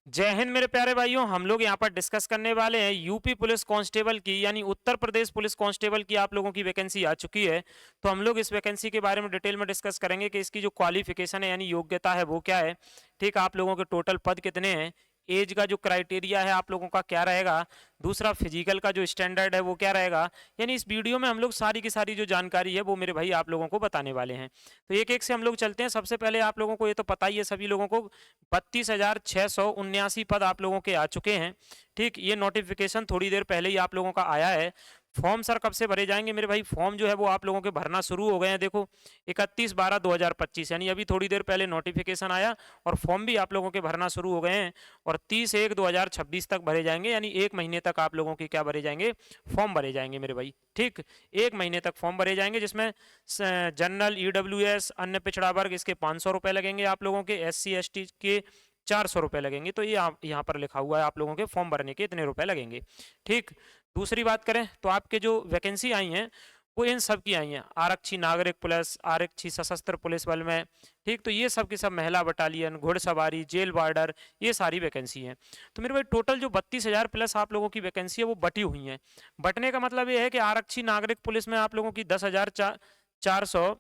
जय हिंद मेरे प्यारे भाइयों। हम लोग यहाँ पर डिस्कस करने वाले हैं यूपी पुलिस कांस्टेबल की यानी उत्तर प्रदेश पुलिस कांस्टेबल की आप लोगों की वैकेंसी आ चुकी है। तो हम लोग इस वैकेंसी के बारे में डिटेल में डिस्कस करेंगे कि इसकी जो क्वालिफिकेशन है यानी योग्यता है वो क्या है। ठीक, आप लोगों के टोटल पद कितने हैं, एज का जो क्राइटेरिया है आप लोगों का क्या रहेगा, दूसरा फिजिकल का जो स्टैंडर्ड है वो क्या रहेगा। यानी इस वीडियो में हम लोग सारी की सारी जो जानकारी है वो मेरे भाई आप लोगों को बताने वाले हैं। तो एक एक से हम लोग चलते हैं। सबसे पहले आप लोगों को ये तो पता ही है सभी लोगों को 32,679 पद आप लोगों के आ चुके हैं। ठीक, ये नोटिफिकेशन थोड़ी देर पहले ही आप लोगों का आया है। फॉर्म सर कब से भरे जाएंगे मेरे भाई, फॉर्म जो है वो आप लोगों के भरना शुरू हो गए हैं। देखो 31/12/2025 यानी अभी थोड़ी देर पहले नोटिफिकेशन आया और फॉर्म भी आप लोगों के भरना शुरू हो गए हैं और 30/1/2026 तक भरे जाएंगे। यानी एक महीने तक आप लोगों के क्या भरे जाएंगे, फॉर्म भरे जाएंगे मेरे भाई। ठीक, एक महीने तक फॉर्म भरे जाएंगे जिसमें जनरल, ईडब्ल्यूएस, अन्य पिछड़ा वर्ग इसके 500 रुपये लगेंगे आप लोगों के, SC ST के 400 रुपये लगेंगे। तो ये यहाँ पर लिखा हुआ है आप लोगों के फॉर्म भरने के इतने रुपए लगेंगे। ठीक, दूसरी बात करें तो आपके जो वैकेंसी आई हैं वो इन सब की आई हैं, आरक्षी नागरिक पुलिस, आरक्षी सशस्त्र पुलिस बल में। ठीक, तो ये सब की सब महिला बटालियन, घुड़सवारी, जेल वार्डर, ये सारी वैकेंसी हैं। तो मेरे भाई टोटल जो 32,000 प्लस आप लोगों की वैकेंसी है वो बटी हुई हैं। बटने का मतलब ये है कि आरक्षी नागरिक पुलिस में आप लोगों की 10,400,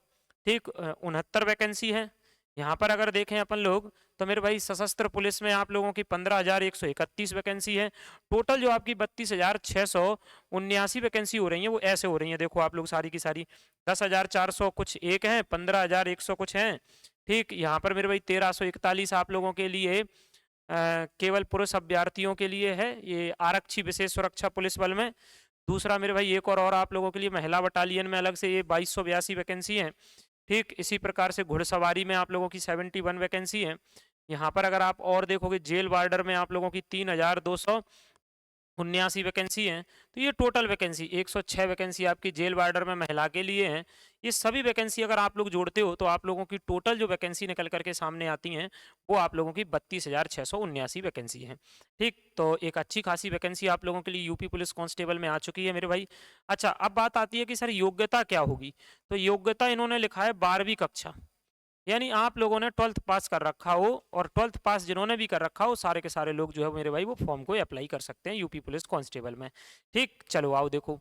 ठीक, 69 वैकेंसी है। यहाँ पर अगर देखें अपन लोग तो मेरे भाई सशस्त्र पुलिस में आप लोगों की 15,131 वैकेंसी है। टोटल जो आपकी 32,679 वैकेंसी हो रही है वो ऐसे हो रही है, देखो आप लोग सारी की सारी 10,400 कुछ एक है, 15,100 कुछ हैं। ठीक, यहाँ पर मेरे भाई 1,341 आप लोगों के लिए केवल पुरुष अभ्यर्थियों के लिए है, ये आरक्षी विशेष सुरक्षा पुलिस बल में। दूसरा मेरे भाई एक और आप लोगों के लिए महिला बटालियन में अलग से ये 2,282 वैकेंसी है। ठीक, इसी प्रकार से घुड़सवारी में आप लोगों की 71 वैकेंसी है। यहाँ पर अगर आप और देखोगे जेल वार्डर में आप लोगों की 3,279 वैकेंसी हैं। तो ये टोटल वैकेंसी 106 वैकेंसी आपकी जेल वार्डर में महिला के लिए हैं। ये सभी वैकेंसी अगर आप लोग जोड़ते हो तो आप लोगों की टोटल जो वैकेंसी निकल करके सामने आती हैं वो आप लोगों की 32,679 वैकेंसी हैं। ठीक, तो एक अच्छी खासी वैकेंसी आप लोगों के लिए यूपी पुलिस कांस्टेबल में आ चुकी है मेरे भाई। अच्छा, अब बात आती है कि सर योग्यता क्या होगी। तो योग्यता इन्होंने लिखा है 12वीं कक्षा, यानी आप लोगों ने 12th पास कर रखा हो, और 12th पास जिन्होंने भी कर रखा हो सारे के सारे लोग जो है मेरे भाई वो फॉर्म को अप्लाई कर सकते हैं यूपी पुलिस कांस्टेबल में। ठीक, चलो आओ देखो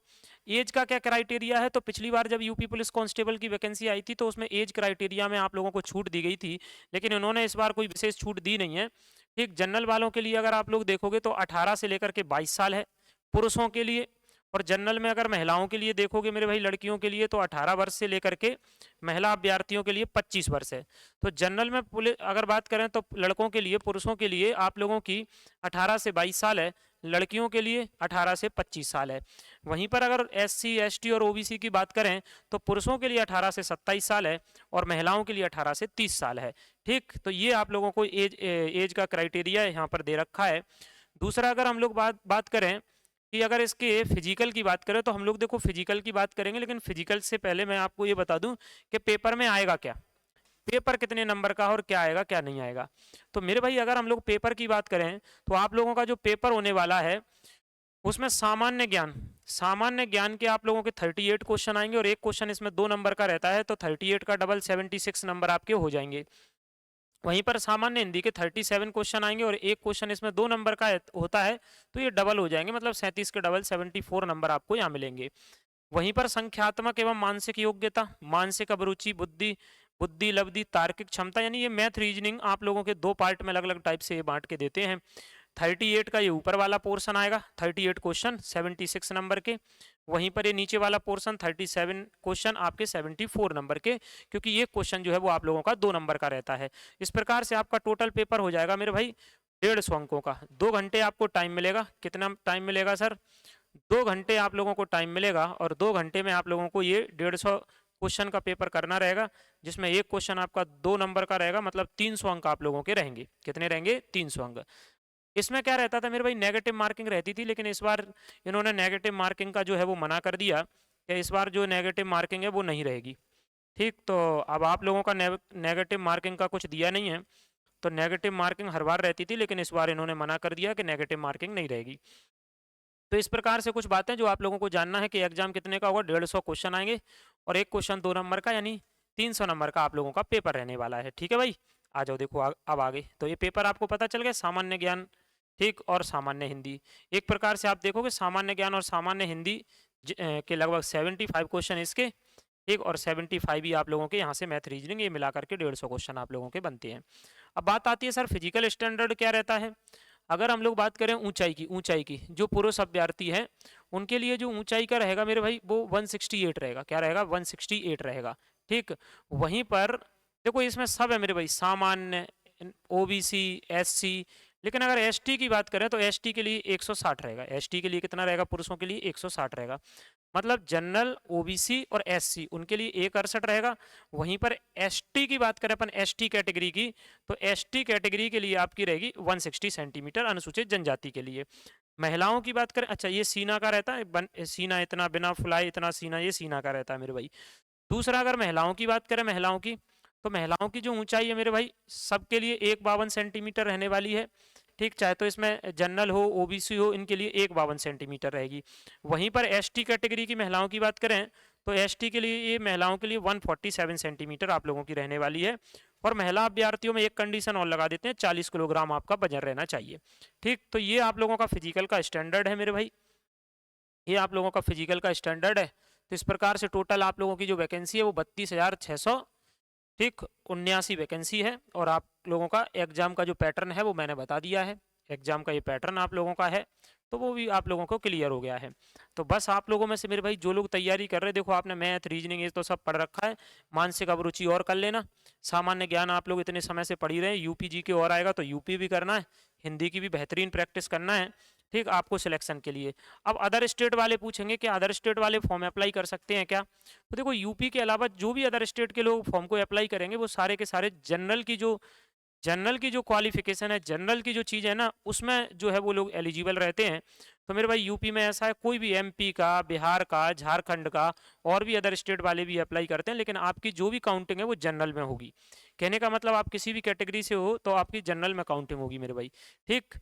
एज का क्या क्राइटेरिया है। तो पिछली बार जब यूपी पुलिस कांस्टेबल की वैकेंसी आई थी तो उसमें एज क्राइटेरिया में आप लोगों को छूट दी गई थी, लेकिन इन्होंने इस बार कोई विशेष छूट दी नहीं है। ठीक, जनरल वालों के लिए अगर आप लोग देखोगे तो 18 से लेकर के 22 साल है पुरुषों के लिए, और जनरल में अगर महिलाओं के लिए देखोगे मेरे भाई लड़कियों के लिए तो 18 वर्ष से लेकर के महिला अभ्यर्थियों के लिए 25 वर्ष है। तो जनरल में पुलिस अगर बात करें तो लड़कों के लिए, पुरुषों के लिए आप लोगों की 18 से 22 साल है, लड़कियों के लिए 18 से 25 साल है। वहीं पर अगर SC ST और OBC की बात करें तो पुरुषों के लिए 18 से 27 साल है और महिलाओं के लिए 18 से 30 साल है। ठीक, तो ये आप लोगों को एज का क्राइटेरिया यहाँ पर दे रखा है। दूसरा अगर हम लोग बात करें कि अगर इसके फिजिकल की बात करें तो हम लोग देखो फिजिकल की बात करेंगे, लेकिन फिजिकल से पहले मैं आपको ये बता दूं कि पेपर में आएगा क्या, पेपर कितने नंबर का और क्या आएगा क्या नहीं आएगा। तो मेरे भाई अगर हम लोग पेपर की बात करें तो आप लोगों का जो पेपर होने वाला है उसमें सामान्य ज्ञान के आप लोगों के 38 क्वेश्चन आएंगे और एक क्वेश्चन इसमें 2 नंबर का रहता है, तो 38 का डबल 76 नंबर आपके हो जाएंगे। वहीं पर सामान्य हिंदी के 37 क्वेश्चन आएंगे और एक क्वेश्चन इसमें 2 नंबर का होता है, तो ये डबल हो जाएंगे, मतलब 37 के डबल 74 नंबर आपको यहाँ मिलेंगे। वहीं पर संख्यात्मक एवं मानसिक योग्यता, मानसिक अभिरुचि, बुद्धि बुद्धि लब्धि, तार्किक क्षमता, यानी ये मैथ रीजनिंग आप लोगों के 2 पार्ट में अलग अलग टाइप से ये बांट के देते हैं। 38 का ये ऊपर वाला पोर्शन आएगा, 38 क्वेश्चन 76 नंबर के। वहीं पर ये नीचे वाला पोर्शन 37 क्वेश्चन आपके 74 नंबर के, क्योंकि ये क्वेश्चन जो है वो आप लोगों का 2 नंबर का रहता है। इस प्रकार से आपका टोटल पेपर हो जाएगा मेरे भाई 150 अंकों का। 2 घंटे आपको टाइम मिलेगा। कितना टाइम मिलेगा सर? 2 घंटे आप लोगों को टाइम मिलेगा और 2 घंटे में आप लोगों को ये 150 क्वेश्चन का पेपर करना रहेगा, जिसमें एक क्वेश्चन आपका 2 नंबर का रहेगा, मतलब 300 अंक आप लोगों के रहेंगे। कितने रहेंगे? 300 अंक। इसमें क्या रहता था मेरे भाई, नेगेटिव मार्किंग रहती थी, लेकिन इस बार इन्होंने नेगेटिव मार्किंग का जो है वो मना कर दिया कि इस बार जो नेगेटिव मार्किंग है वो नहीं रहेगी। ठीक, तो अब आप लोगों का नेगेटिव मार्किंग का कुछ दिया नहीं है, तो नेगेटिव मार्किंग हर बार रहती थी, लेकिन इस बार इन्होंने मना कर दिया कि नेगेटिव मार्किंग नहीं रहेगी। तो इस प्रकार से कुछ बातें जो आप लोगों को जानना है कि एग्जाम कितने का होगा, 150 क्वेश्चन आएंगे और एक क्वेश्चन 2 नंबर का, यानी 300 नंबर का आप लोगों का पेपर रहने वाला है। ठीक है भाई, आ जाओ देखो अब आगे तो ये पेपर आपको पता चल गया, सामान्य ज्ञान ठीक और सामान्य हिंदी। एक प्रकार से आप देखोगे सामान्य ज्ञान और सामान्य हिंदी के लगभग 75 क्वेश्चन इसके ठीक, और 75 ही आप लोगों के यहाँ से मैथ रीजनिंग ये मिला करके 150 क्वेश्चन आप लोगों के बनते हैं। अब बात आती है सर फिजिकल स्टैंडर्ड क्या रहता है। अगर हम लोग बात करें ऊंचाई की जो पुरुष अभ्यर्थी हैं उनके लिए जो ऊंचाई का रहेगा मेरे भाई वो 168 रहेगा। क्या रहेगा? 168 रहेगा ठीक। वहीं पर देखो इसमें सब है मेरे भाई, सामान्य, ओबीसी, एससी, लेकिन अगर एसटी की बात करें तो एसटी के लिए 160 रहेगा। एसटी के लिए कितना रहेगा? पुरुषों के लिए 160 रहेगा। मतलब जनरल, ओबीसी और एससी उनके लिए 168 रहेगा। वहीं पर एसटी की बात करें अपन, एसटी कैटेगरी की, तो एसटी कैटेगरी के लिए आपकी रहेगी 160 सेंटीमीटर अनुसूचित जनजाति के लिए। महिलाओं की बात करें, अच्छा ये सीना का रहता है, सीना इतना बिना फुलाए इतना सीना, ये सीना का रहता है मेरे भाई। दूसरा अगर महिलाओं की बात करें, महिलाओं की, तो महिलाओं की जो ऊंचाई है मेरे भाई सबके लिए 152 सेंटीमीटर रहने वाली है ठीक। चाहे तो इसमें जनरल हो, ओबीसी हो, इनके लिए 152 सेंटीमीटर रहेगी। वहीं पर एसटी कैटेगरी की महिलाओं की बात करें तो एसटी के लिए, ये महिलाओं के लिए 147 सेंटीमीटर आप लोगों की रहने वाली है। और महिला अभ्यर्थियों में एक कंडीशन और लगा देते हैं, 40 किलोग्राम आपका वजन रहना चाहिए ठीक। तो ये आप लोगों का फिजिकल का स्टैंडर्ड है मेरे भाई, ये आप लोगों का फिजिकल का स्टैंडर्ड है। तो इस प्रकार से टोटल आप लोगों की जो वैकेंसी है वो 32,600 ठीक 79 वैकेंसी है। और आप लोगों का एग्जाम का जो पैटर्न है वो मैंने बता दिया है, एग्जाम का ये पैटर्न आप लोगों का है, तो वो भी आप लोगों को क्लियर हो गया है। तो बस आप लोगों में से मेरे भाई जो लोग तैयारी कर रहे हैं, देखो आपने मैथ, रीजनिंग ये तो सब पढ़ रखा है, मानसिक अभिरुचि और कर लेना। सामान्य ज्ञान आप लोग इतने समय से पढ़ ही रहे हैं, यूपी जी के और आएगा तो यूपी भी करना है, हिंदी की भी बेहतरीन प्रैक्टिस करना है ठीक आपको सिलेक्शन के लिए। अब अदर स्टेट वाले पूछेंगे कि अदर स्टेट वाले फॉर्म अप्लाई कर सकते हैं क्या? तो देखो यूपी के अलावा जो भी अदर स्टेट के लोग फॉर्म को अप्लाई करेंगे वो सारे के सारे जनरल की जो क्वालिफिकेशन है, जनरल की जो चीज़ है ना, उसमें जो है वो लोग एलिजिबल रहते हैं। तो मेरे भाई यूपी में ऐसा है, कोई भी एमपी का, बिहार का, झारखंड का और भी अदर स्टेट वाले भी अप्लाई करते हैं, लेकिन आपकी जो भी काउंटिंग है वो जनरल में होगी। कहने का मतलब आप किसी भी कैटेगरी से हो तो आपकी जनरल में काउंटिंग होगी मेरे भाई ठीक।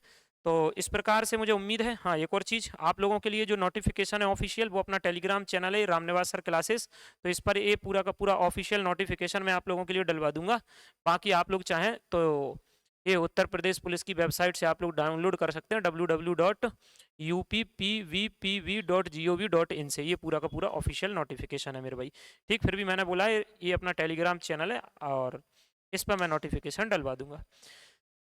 तो इस प्रकार से मुझे उम्मीद है। हाँ, एक और चीज़ आप लोगों के लिए जो नोटिफिकेशन है ऑफिशियल, वो अपना टेलीग्राम चैनल है रामनिवास सर क्लासेस, तो इस पर ये पूरा का पूरा ऑफिशियल नोटिफिकेशन मैं आप लोगों के लिए डलवा दूंगा। बाकी आप लोग चाहें तो ये उत्तर प्रदेश पुलिस की वेबसाइट से आप लोग डाउनलोड कर सकते हैं, www.uppvpv.gov.in से। ये पूरा का पूरा ऑफिशियल नोटिफिकेशन है मेरे भाई ठीक। फिर भी मैंने बोला ये अपना टेलीग्राम चैनल है और इस पर मैं नोटिफिकेशन डलवा दूंगा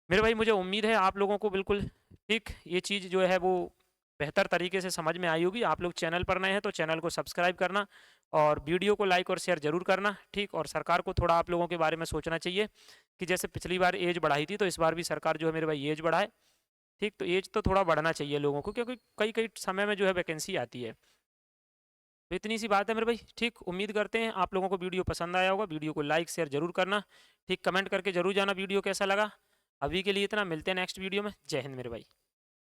मेरे भाई। मुझे उम्मीद है आप लोगों को बिल्कुल ठीक ये चीज़ जो है वो बेहतर तरीके से समझ में आई होगी। आप लोग चैनल पर नए हैं तो चैनल को सब्सक्राइब करना और वीडियो को लाइक और शेयर जरूर करना ठीक। और सरकार को थोड़ा आप लोगों के बारे में सोचना चाहिए कि जैसे पिछली बार एज बढ़ाई थी तो इस बार भी सरकार जो है मेरे भाई एज बढ़ाए ठीक। तो एज तो थोड़ा बढ़ना चाहिए लोगों को, क्योंकि कई कई समय में जो है वैकेंसी आती है। तो इतनी सी बात है मेरे भाई ठीक। उम्मीद करते हैं आप लोगों को वीडियो पसंद आया होगा, वीडियो को लाइक शेयर जरूर करना ठीक। कमेंट करके जरूर जाना वीडियो कैसा लगा। अभी के लिए इतना, मिलते हैं नेक्स्ट वीडियो में। जय हिंद मेरे भाई।